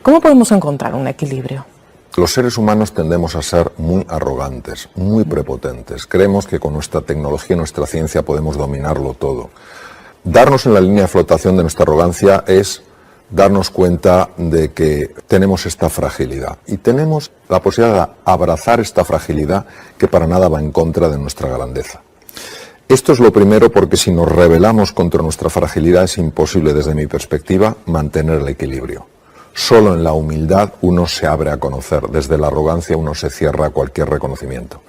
¿Cómo podemos encontrar un equilibrio? Los seres humanos tendemos a ser muy arrogantes, muy prepotentes. Creemos que con nuestra tecnología y nuestra ciencia podemos dominarlo todo. Darnos en la línea de flotación de nuestra arrogancia es darnos cuenta de que tenemos esta fragilidad y tenemos la posibilidad de abrazar esta fragilidad que para nada va en contra de nuestra grandeza. Esto es lo primero, porque si nos rebelamos contra nuestra fragilidad es imposible, desde mi perspectiva, mantener el equilibrio. Solo en la humildad uno se abre a conocer, desde la arrogancia uno se cierra a cualquier reconocimiento.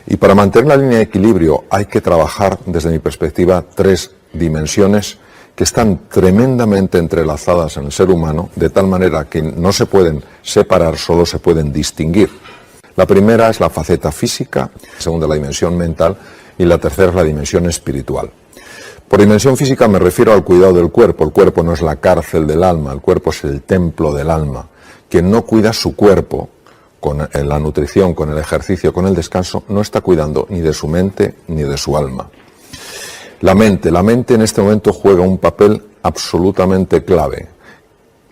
Y para mantener la línea de equilibrio hay que trabajar, desde mi perspectiva, 3 dimensiones que están tremendamente entrelazadas en el ser humano, de tal manera que no se pueden separar, solo se pueden distinguir. La primera es la faceta física, la segunda la dimensión mental y la tercera es la dimensión espiritual. Por dimensión física me refiero al cuidado del cuerpo. El cuerpo no es la cárcel del alma, el cuerpo es el templo del alma. Quien no cuida su cuerpo con la nutrición, con el ejercicio, con el descanso, no está cuidando ni de su mente ni de su alma. La mente en este momento juega un papel absolutamente clave.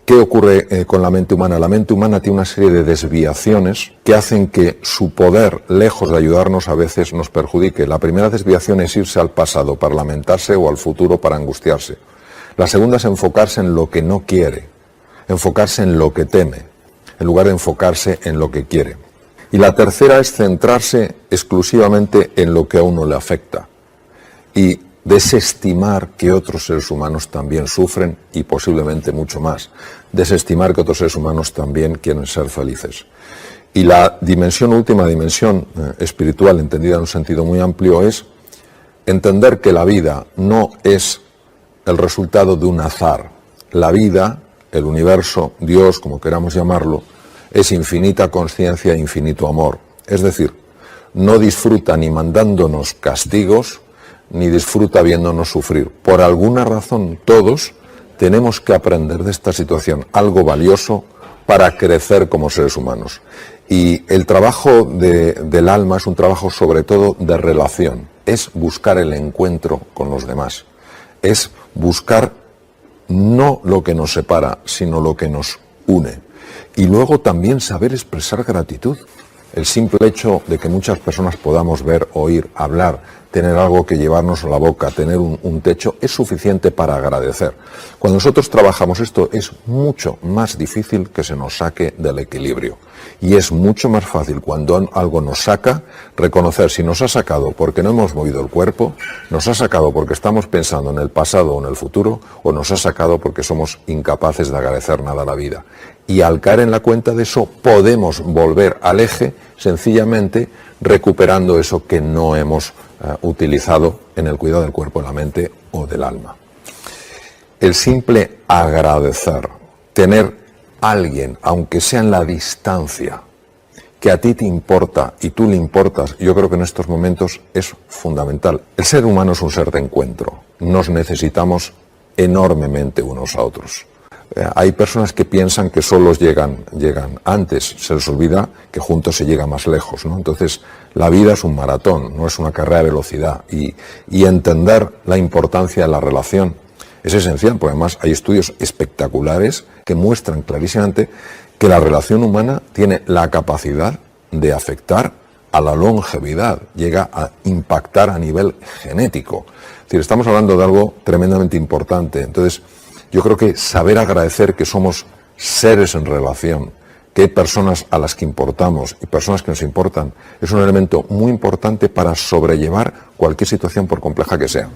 ¿Qué ocurre con la mente humana? La mente humana tiene una serie de desviaciones que hacen que su poder, lejos de ayudarnos, a veces nos perjudique. La primera desviación es irse al pasado para lamentarse o al futuro para angustiarse. La segunda es enfocarse en lo que no quiere, enfocarse en lo que teme, en lugar de enfocarse en lo que quiere. Y la tercera es centrarse exclusivamente en lo que a uno le afecta y desestimar que otros seres humanos también sufren y posiblemente mucho más. Desestimar que otros seres humanos también quieren ser felices. Y la última dimensión espiritual, entendida en un sentido muy amplio, es entender que la vida no es el resultado de un azar. La vida, el universo, Dios, como queramos llamarlo, es infinita consciencia e infinito amor. Es decir, no disfruta ni mandándonos castigos, ni disfruta viéndonos sufrir. Por alguna razón, todos tenemos que aprender de esta situación algo valioso para crecer como seres humanos. Y el trabajo del alma es un trabajo sobre todo de relación. Es buscar el encuentro con los demás. Es buscar no lo que nos separa, sino lo que nos une. Y luego también saber expresar gratitud. El simple hecho de que muchas personas podamos ver, oír, hablar, tener algo que llevarnos a la boca, tener un techo, es suficiente para agradecer. Cuando nosotros trabajamos esto es mucho más difícil que se nos saque del equilibrio. Y es mucho más fácil cuando algo nos saca, reconocer si nos ha sacado porque no hemos movido el cuerpo, nos ha sacado porque estamos pensando en el pasado o en el futuro, o nos ha sacado porque somos incapaces de agradecer nada a la vida. Y al caer en la cuenta de eso, podemos volver al eje, sencillamente recuperando eso que no hemos utilizado en el cuidado del cuerpo, de la mente o del alma. El simple agradecer, tener alguien, aunque sea en la distancia, que a ti te importa y tú le importas, yo creo que en estos momentos es fundamental. El ser humano es un ser de encuentro, nos necesitamos enormemente unos a otros. Hay personas que piensan que solos llegan antes, se les olvida que juntos se llega más lejos, ¿no? Entonces, la vida es un maratón, no es una carrera de velocidad, y entender la importancia de la relación es esencial, porque además hay estudios espectaculares que muestran clarísimamente que la relación humana tiene la capacidad de afectar a la longevidad, llega a impactar a nivel genético. Es decir, estamos hablando de algo tremendamente importante. Entonces, yo creo que saber agradecer que somos seres en relación, que hay personas a las que importamos y personas que nos importan, es un elemento muy importante para sobrellevar cualquier situación, por compleja que sea.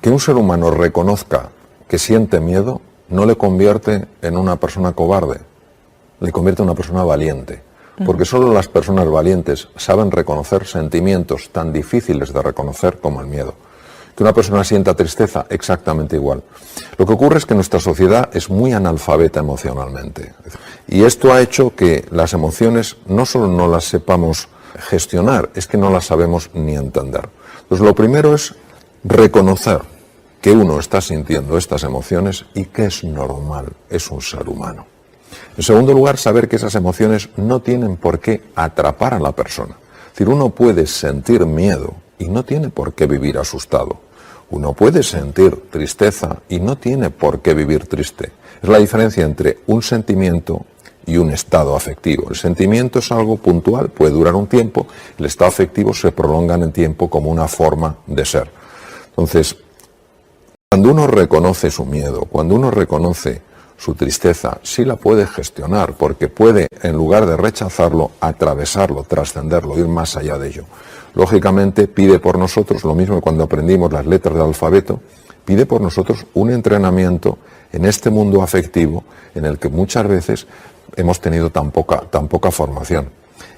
Que un ser humano reconozca que siente miedo no le convierte en una persona cobarde, le convierte en una persona valiente. Porque solo las personas valientes saben reconocer sentimientos tan difíciles de reconocer como el miedo. Que una persona sienta tristeza, exactamente igual. Lo que ocurre es que nuestra sociedad es muy analfabeta emocionalmente. Y esto ha hecho que las emociones no solo no las sepamos gestionar, es que no las sabemos ni entender. Entonces, lo primero es reconocer que uno está sintiendo estas emociones y que es normal, es un ser humano. En segundo lugar, saber que esas emociones no tienen por qué atrapar a la persona. Es decir, uno puede sentir miedo y no tiene por qué vivir asustado. Uno puede sentir tristeza y no tiene por qué vivir triste. Es la diferencia entre un sentimiento y un estado afectivo. El sentimiento es algo puntual, puede durar un tiempo, el estado afectivo se prolonga en el tiempo como una forma de ser. Entonces, cuando uno reconoce su miedo, cuando uno reconoce su tristeza, sí la puede gestionar, porque puede, en lugar de rechazarlo, atravesarlo, trascenderlo, ir más allá de ello. Lógicamente pide por nosotros, lo mismo que cuando aprendimos las letras del alfabeto, pide por nosotros un entrenamiento en este mundo afectivo en el que muchas veces hemos tenido tan poca formación.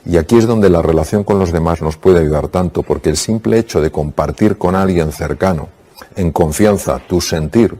Y aquí es donde la relación con los demás nos puede ayudar tanto, porque el simple hecho de compartir con alguien cercano, en confianza, tu sentir,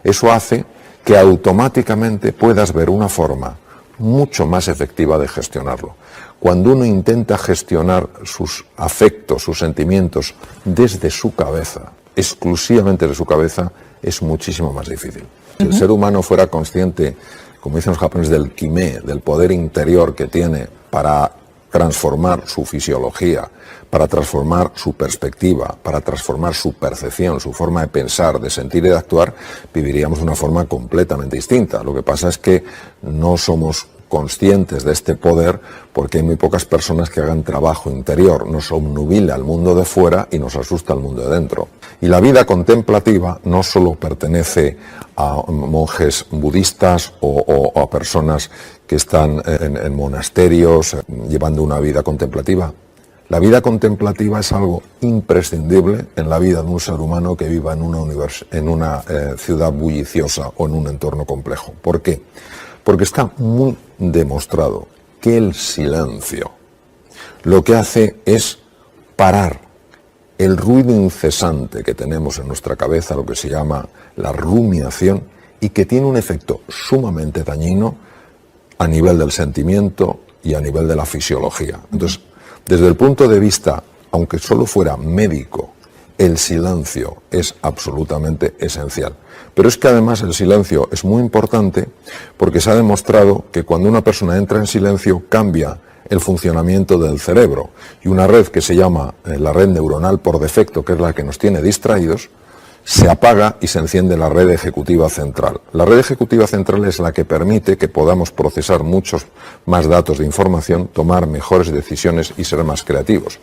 eso hace que automáticamente puedas ver una forma mucho más efectiva de gestionarlo. Cuando uno intenta gestionar sus afectos, sus sentimientos desde su cabeza, exclusivamente de su cabeza, es muchísimo más difícil. Si el ser humano fuera consciente, como dicen los japoneses, del kimé, del poder interior que tiene para transformar su fisiología, para transformar su perspectiva, para transformar su percepción, su forma de pensar, de sentir y de actuar, viviríamos de una forma completamente distinta. Lo que pasa es que no somos conscientes de este poder porque hay muy pocas personas que hagan trabajo interior. Nos obnubila el mundo de fuera y nos asusta el mundo de dentro. Y la vida contemplativa no solo pertenece a monjes budistas o a personas que están en monasterios llevando una vida contemplativa. La vida contemplativa es algo imprescindible en la vida de un ser humano que viva en una ciudad bulliciosa o en un entorno complejo. ¿Por qué? Porque está muy demostrado que el silencio lo que hace es parar el ruido incesante que tenemos en nuestra cabeza, lo que se llama la rumiación, y que tiene un efecto sumamente dañino a nivel del sentimiento y a nivel de la fisiología. Entonces, desde el punto de vista, aunque solo fuera médico, el silencio es absolutamente esencial. Pero es que además el silencio es muy importante porque se ha demostrado que cuando una persona entra en silencio cambia el funcionamiento del cerebro. Y una red que se llama la red neuronal por defecto, que es la que nos tiene distraídos, se apaga y se enciende la red ejecutiva central. La red ejecutiva central es la que permite que podamos procesar muchos más datos de información, tomar mejores decisiones y ser más creativos.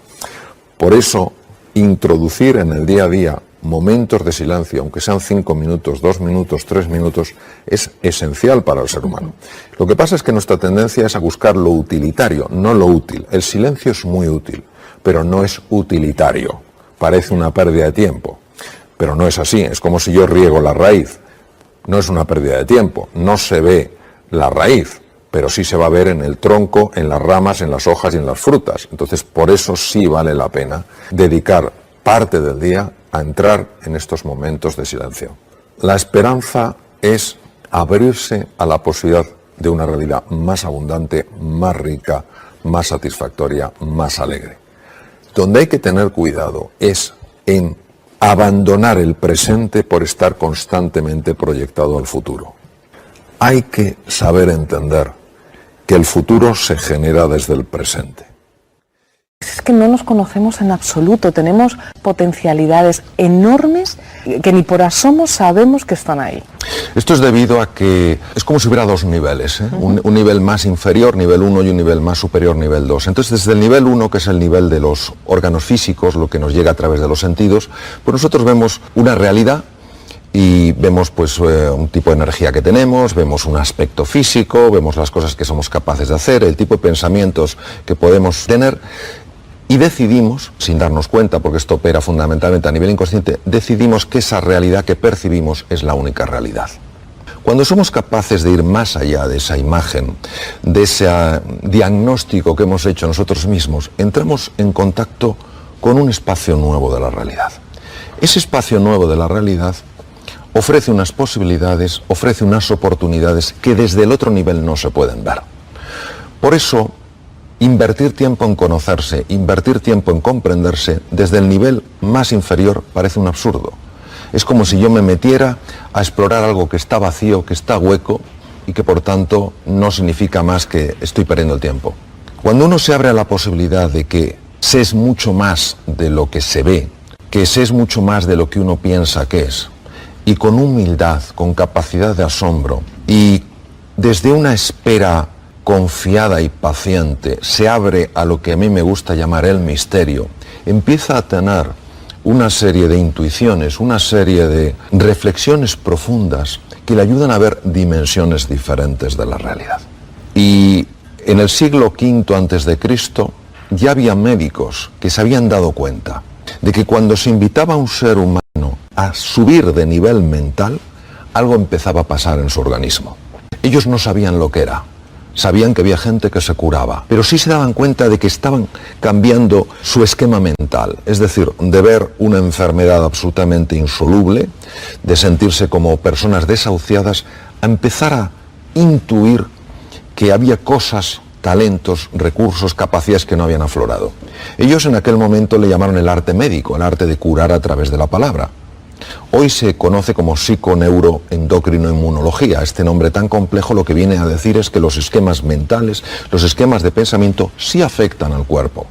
Por eso, introducir en el día a día momentos de silencio, aunque sean 5 minutos, 2 minutos, 3 minutos, es esencial para el ser humano. Lo que pasa es que nuestra tendencia es a buscar lo utilitario, no lo útil. El silencio es muy útil, pero no es utilitario. Parece una pérdida de tiempo, pero no es así. Es como si yo riego la raíz. No es una pérdida de tiempo, no se ve la raíz, pero sí se va a ver en el tronco, en las ramas, en las hojas y en las frutas. Entonces, por eso sí vale la pena dedicar parte del día a entrar en estos momentos de silencio. La esperanza es abrirse a la posibilidad de una realidad más abundante, más rica, más satisfactoria, más alegre. Donde hay que tener cuidado es en abandonar el presente por estar constantemente proyectado al futuro. Hay que saber entender que el futuro se genera desde el presente. Es que no nos conocemos en absoluto, tenemos potencialidades enormes que ni por asomo sabemos que están ahí. Esto es debido a que es como si hubiera dos niveles, ¿eh? Un nivel más inferior, nivel 1, y un nivel más superior, nivel 2. Entonces, desde el nivel 1, que es el nivel de los órganos físicos, lo que nos llega a través de los sentidos, pues nosotros vemos una realidad y vemos pues un tipo de energía que tenemos, vemos un aspecto físico, vemos las cosas que somos capaces de hacer, el tipo de pensamientos que podemos tener. Y decidimos, sin darnos cuenta, porque esto opera fundamentalmente a nivel inconsciente, decidimos que esa realidad que percibimos es la única realidad. Cuando somos capaces de ir más allá de esa imagen, de ese diagnóstico que hemos hecho nosotros mismos, entramos en contacto con un espacio nuevo de la realidad. Ese espacio nuevo de la realidad ofrece unas posibilidades, ofrece unas oportunidades que desde el otro nivel no se pueden ver. Por eso, invertir tiempo en conocerse, invertir tiempo en comprenderse, desde el nivel más inferior parece un absurdo. Es como si yo me metiera a explorar algo que está vacío, que está hueco y que por tanto no significa más que estoy perdiendo el tiempo. Cuando uno se abre a la posibilidad de que se es mucho más de lo que se ve, que se es mucho más de lo que uno piensa que es, y con humildad, con capacidad de asombro y desde una espera confiada y paciente se abre a lo que a mí me gusta llamar el misterio, empieza a tener una serie de intuiciones, una serie de reflexiones profundas que le ayudan a ver dimensiones diferentes de la realidad. Y en el siglo V antes de Cristo ya había médicos que se habían dado cuenta de que cuando se invitaba a un ser humano a subir de nivel mental, algo empezaba a pasar en su organismo. Ellos no sabían lo que era, sabían que había gente que se curaba, pero sí se daban cuenta de que estaban cambiando su esquema mental, es decir, de ver una enfermedad absolutamente insoluble, de sentirse como personas desahuciadas, a empezar a intuir que había cosas, talentos, recursos, capacidades que no habían aflorado. Ellos en aquel momento le llamaron el arte médico, el arte de curar a través de la palabra. Hoy se conoce como psiconeuroendocrinoinmunología. Este nombre tan complejo lo que viene a decir es que los esquemas mentales, los esquemas de pensamiento sí afectan al cuerpo,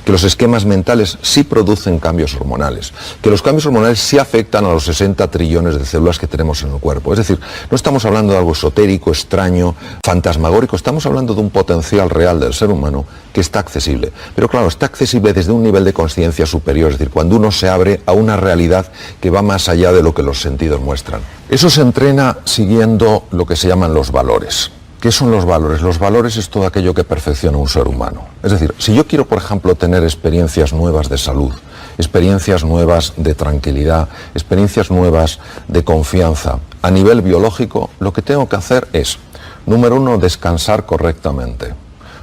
que los esquemas mentales sí producen cambios hormonales, que los cambios hormonales sí afectan a los 60 trillones de células que tenemos en el cuerpo. Es decir, no estamos hablando de algo esotérico, extraño, fantasmagórico, estamos hablando de un potencial real del ser humano que está accesible. Pero claro, está accesible desde un nivel de conciencia superior, es decir, cuando uno se abre a una realidad que va más allá de lo que los sentidos muestran. Eso se entrena siguiendo lo que se llaman los valores. ¿Qué son los valores? Los valores es todo aquello que perfecciona un ser humano. Es decir, si yo quiero, por ejemplo, tener experiencias nuevas de salud, experiencias nuevas de tranquilidad, experiencias nuevas de confianza, a nivel biológico, lo que tengo que hacer es, número 1, descansar correctamente.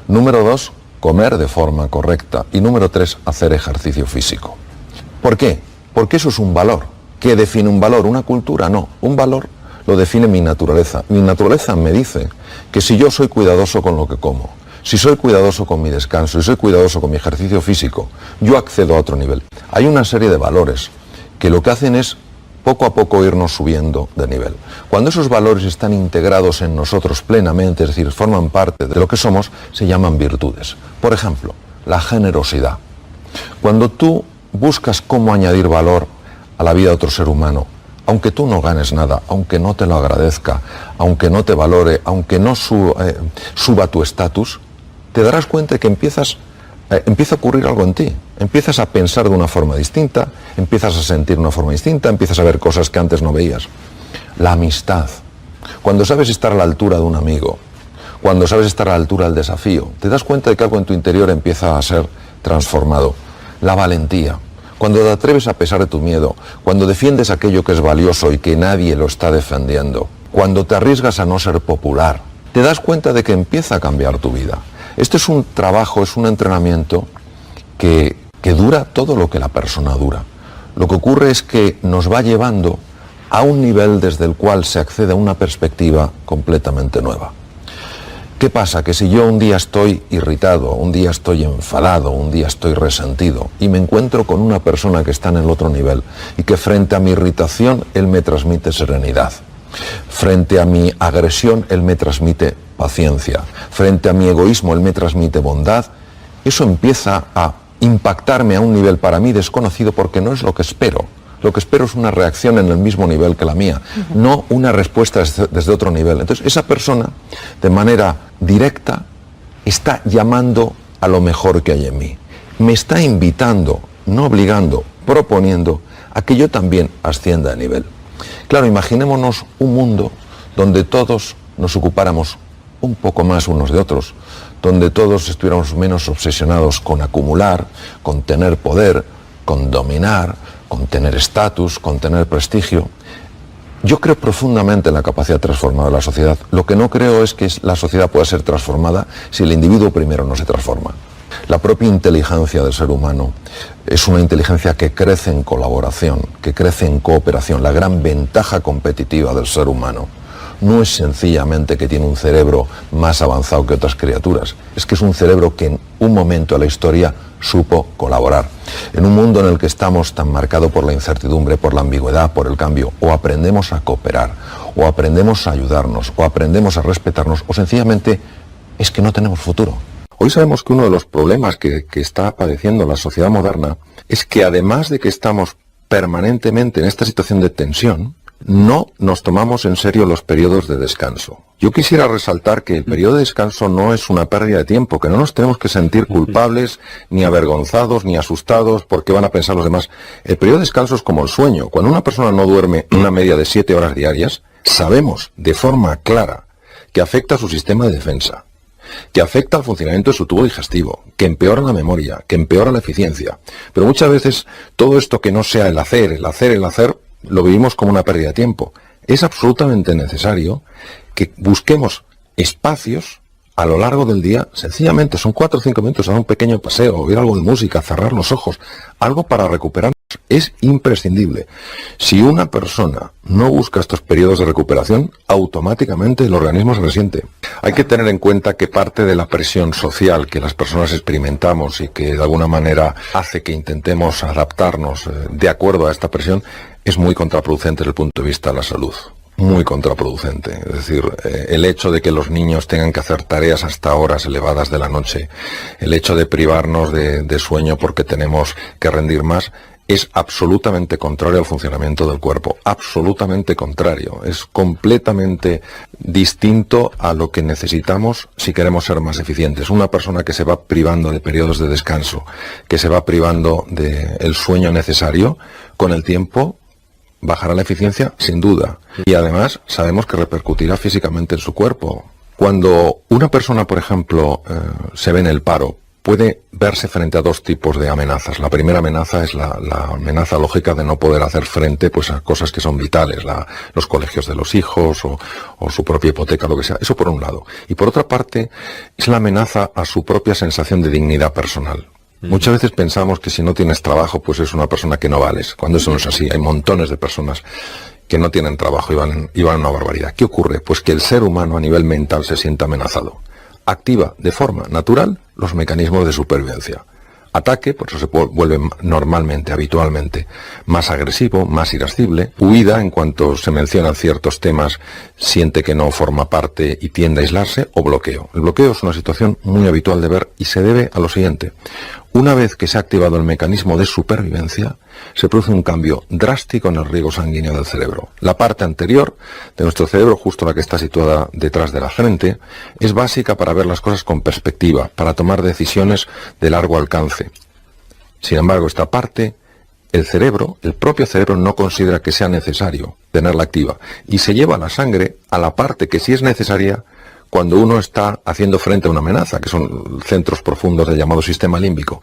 Número 2, comer de forma correcta. Y número 3, hacer ejercicio físico. ¿Por qué? Porque eso es un valor. ¿Qué define un valor? ¿Una cultura? No, un valor lo define mi naturaleza. Mi naturaleza me dice que si yo soy cuidadoso con lo que como, si soy cuidadoso con mi descanso, si soy cuidadoso con mi ejercicio físico, yo accedo a otro nivel. Hay una serie de valores que lo que hacen es poco a poco irnos subiendo de nivel. Cuando esos valores están integrados en nosotros plenamente, es decir, forman parte de lo que somos, se llaman virtudes. Por ejemplo, la generosidad. Cuando tú buscas cómo añadir valor a la vida de otro ser humano, aunque tú no ganes nada, aunque no te lo agradezca, aunque no te valore, aunque no suba tu estatus, te darás cuenta de que empieza a ocurrir algo en ti. Empiezas a pensar de una forma distinta, empiezas a sentir de una forma distinta, empiezas a ver cosas que antes no veías. La amistad. Cuando sabes estar a la altura de un amigo, cuando sabes estar a la altura del desafío, te das cuenta de que algo en tu interior empieza a ser transformado. La valentía. Cuando te atreves a pesar de tu miedo, cuando defiendes aquello que es valioso y que nadie lo está defendiendo, cuando te arriesgas a no ser popular, te das cuenta de que empieza a cambiar tu vida. Este es un trabajo, es un entrenamiento que dura todo lo que la persona dura. Lo que ocurre es que nos va llevando a un nivel desde el cual se accede a una perspectiva completamente nueva. ¿Qué pasa? Que si yo un día estoy irritado, un día estoy enfadado, un día estoy resentido y me encuentro con una persona que está en el otro nivel y que frente a mi irritación él me transmite serenidad, frente a mi agresión él me transmite paciencia, frente a mi egoísmo él me transmite bondad, eso empieza a impactarme a un nivel para mí desconocido porque no es lo que espero. Lo que espero es una reacción en el mismo nivel que la mía, no una respuesta desde otro nivel. Entonces, esa persona, de manera directa, está llamando a lo mejor que hay en mí. Me está invitando, no obligando, proponiendo a que yo también ascienda de nivel. Claro, imaginémonos un mundo donde todos nos ocupáramos un poco más unos de otros, donde todos estuviéramos menos obsesionados con acumular, con tener poder, con dominar, con tener estatus, con tener prestigio. Yo creo profundamente en la capacidad transformadora de la sociedad. Lo que no creo es que la sociedad pueda ser transformada si el individuo primero no se transforma. La propia inteligencia del ser humano es una inteligencia que crece en colaboración, que crece en cooperación. La gran ventaja competitiva del ser humano no es sencillamente que tiene un cerebro más avanzado que otras criaturas, es que es un cerebro que en un momento de la historia supo colaborar. En un mundo en el que estamos tan marcado por la incertidumbre, por la ambigüedad, por el cambio, o aprendemos a cooperar, o aprendemos a ayudarnos, o aprendemos a respetarnos, o sencillamente es que no tenemos futuro. Hoy sabemos que uno de los problemas que está padeciendo la sociedad moderna es que además de que estamos permanentemente en esta situación de tensión, no nos tomamos en serio los periodos de descanso. Yo quisiera resaltar que el periodo de descanso no es una pérdida de tiempo, que no nos tenemos que sentir culpables, ni avergonzados, ni asustados porque van a pensar los demás. El periodo de descanso es como el sueño. Cuando una persona no duerme una media de 7 horas diarias, sabemos de forma clara que afecta a su sistema de defensa, que afecta al funcionamiento de su tubo digestivo, que empeora la memoria, que empeora la eficiencia. Pero muchas veces todo esto que no sea el hacer, lo vivimos como una pérdida de tiempo. Es absolutamente necesario que busquemos espacios a lo largo del día, sencillamente son 4 o 5 minutos, dar un pequeño paseo, oír algo de música, cerrar los ojos, algo para recuperarnos. Es imprescindible. Si una persona no busca estos periodos de recuperación, automáticamente el organismo se resiente. Hay que tener en cuenta que parte de la presión social que las personas experimentamos y que de alguna manera hace que intentemos adaptarnos de acuerdo a esta presión es muy contraproducente desde el punto de vista de la salud. Muy contraproducente. Es decir, el hecho de que los niños tengan que hacer tareas hasta horas elevadas de la noche, el hecho de privarnos de sueño porque tenemos que rendir más, es absolutamente contrario al funcionamiento del cuerpo. Absolutamente contrario. Es completamente distinto a lo que necesitamos si queremos ser más eficientes. Una persona que se va privando de periodos de descanso, que se va privando del sueño necesario, con el tiempo bajará la eficiencia, sin duda. Y además sabemos que repercutirá físicamente en su cuerpo. Cuando una persona, por ejemplo, se ve en el paro, puede verse frente a 2 tipos de amenazas. La primera amenaza es la amenaza lógica de no poder hacer frente pues, a cosas que son vitales, los colegios de los hijos o su propia hipoteca, lo que sea. Eso por un lado. Y por otra parte, es la amenaza a su propia sensación de dignidad personal. Muchas veces pensamos que si no tienes trabajo, pues es una persona que no vales. Cuando eso no es así, hay montones de personas que no tienen trabajo y van a una barbaridad. ¿Qué ocurre? Pues que el ser humano a nivel mental se siente amenazado. Activa de forma natural los mecanismos de supervivencia. Ataque, por eso se vuelve normalmente, habitualmente, más agresivo, más irascible. Huida, en cuanto se mencionan ciertos temas, siente que no forma parte y tiende a aislarse, o bloqueo. El bloqueo es una situación muy habitual de ver y se debe a lo siguiente. Una vez que se ha activado el mecanismo de supervivencia, se produce un cambio drástico en el riego sanguíneo del cerebro. La parte anterior de nuestro cerebro, justo la que está situada detrás de la frente, es básica para ver las cosas con perspectiva, para tomar decisiones de largo alcance. Sin embargo, esta parte, el propio cerebro no considera que sea necesario tenerla activa y se lleva la sangre a la parte que sí es necesaria cuando uno está haciendo frente a una amenaza, que son centros profundos del llamado sistema límbico.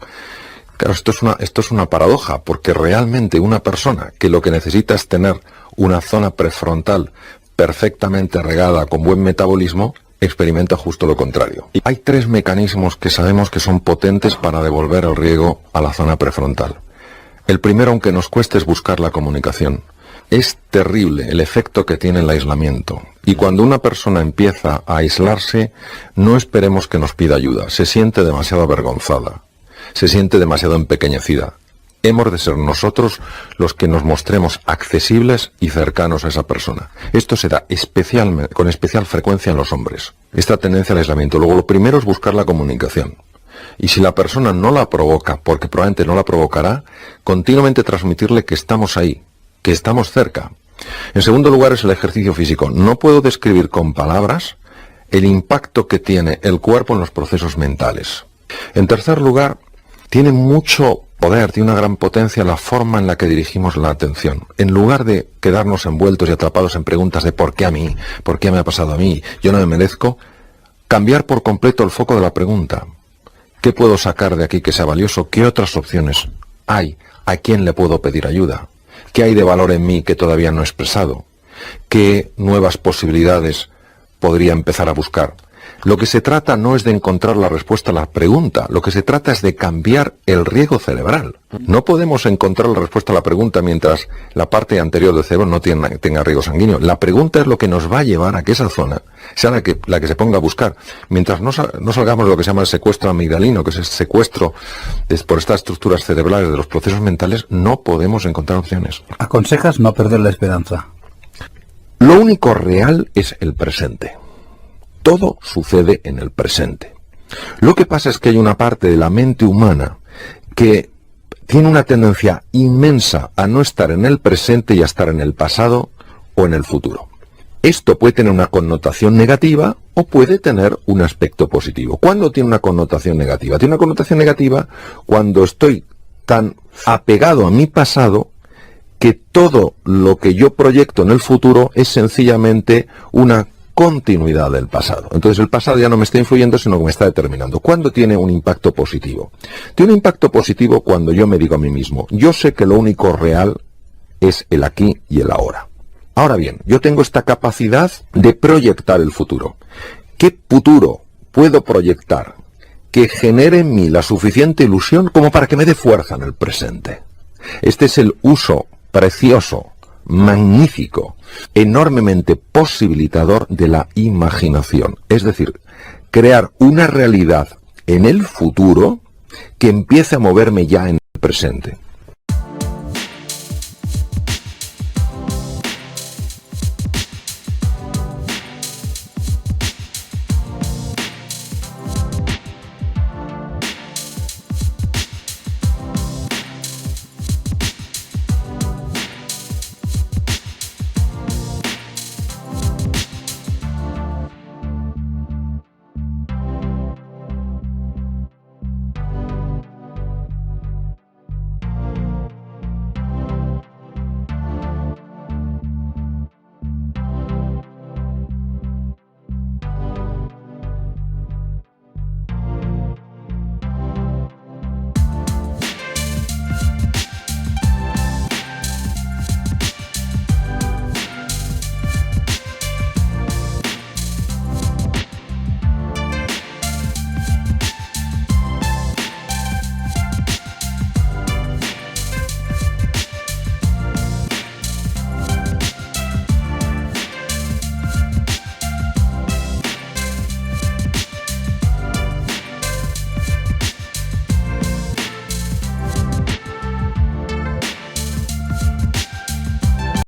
Claro, esto es una paradoja, porque realmente una persona que lo que necesita es tener una zona prefrontal perfectamente regada, con buen metabolismo, experimenta justo lo contrario. Y hay 3 mecanismos que sabemos que son potentes para devolver el riego a la zona prefrontal. El primero, aunque nos cueste, es buscar la comunicación. Es terrible el efecto que tiene el aislamiento. Y cuando una persona empieza a aislarse, no esperemos que nos pida ayuda. Se siente demasiado avergonzada. Se siente demasiado empequeñecida. Hemos de ser nosotros los que nos mostremos accesibles y cercanos a esa persona. Esto se da con especial frecuencia en los hombres. Esta tendencia al aislamiento. Luego, lo primero es buscar la comunicación. Y si la persona no la provoca, porque probablemente no la provocará, continuamente transmitirle que estamos ahí, que estamos cerca. En segundo lugar es el ejercicio físico. No puedo describir con palabras el impacto que tiene el cuerpo en los procesos mentales. En tercer lugar, tiene mucho poder, tiene una gran potencia la forma en la que dirigimos la atención. En lugar de quedarnos envueltos y atrapados en preguntas de ¿por qué a mí? ¿Por qué me ha pasado a mí? ¿Yo no me merezco? Cambiar por completo el foco de la pregunta. ¿Qué puedo sacar de aquí que sea valioso? ¿Qué otras opciones hay? ¿A quién le puedo pedir ayuda? ¿Qué hay de valor en mí que todavía no he expresado? ¿Qué nuevas posibilidades podría empezar a buscar? Lo que se trata no es de encontrar la respuesta a la pregunta, lo que se trata es de cambiar el riego cerebral. No podemos encontrar la respuesta a la pregunta mientras la parte anterior del cerebro no tenga riego sanguíneo. La pregunta es lo que nos va a llevar a que esa zona sea la que se ponga a buscar. Mientras no salgamos de lo que se llama el secuestro amigdalino, que es el secuestro por estas estructuras cerebrales de los procesos mentales, no podemos encontrar opciones. ¿Aconsejas no perder la esperanza? Lo único real es el presente. Todo sucede en el presente. Lo que pasa es que hay una parte de la mente humana que tiene una tendencia inmensa a no estar en el presente y a estar en el pasado o en el futuro. Esto puede tener una connotación negativa o puede tener un aspecto positivo. ¿Cuándo tiene una connotación negativa? Tiene una connotación negativa cuando estoy tan apegado a mi pasado que todo lo que yo proyecto en el futuro es sencillamente una continuidad del pasado. Entonces el pasado ya no me está influyendo, sino que me está determinando. ¿Cuándo tiene un impacto positivo? Tiene un impacto positivo cuando yo me digo a mí mismo, yo sé que lo único real es el aquí y el ahora. Ahora bien, yo tengo esta capacidad de proyectar el futuro. ¿Qué futuro puedo proyectar que genere en mí la suficiente ilusión como para que me dé fuerza en el presente? Este es el uso precioso, magnífico, enormemente posibilitador de la imaginación. Es decir, crear una realidad en el futuro que empiece a moverme ya en el presente.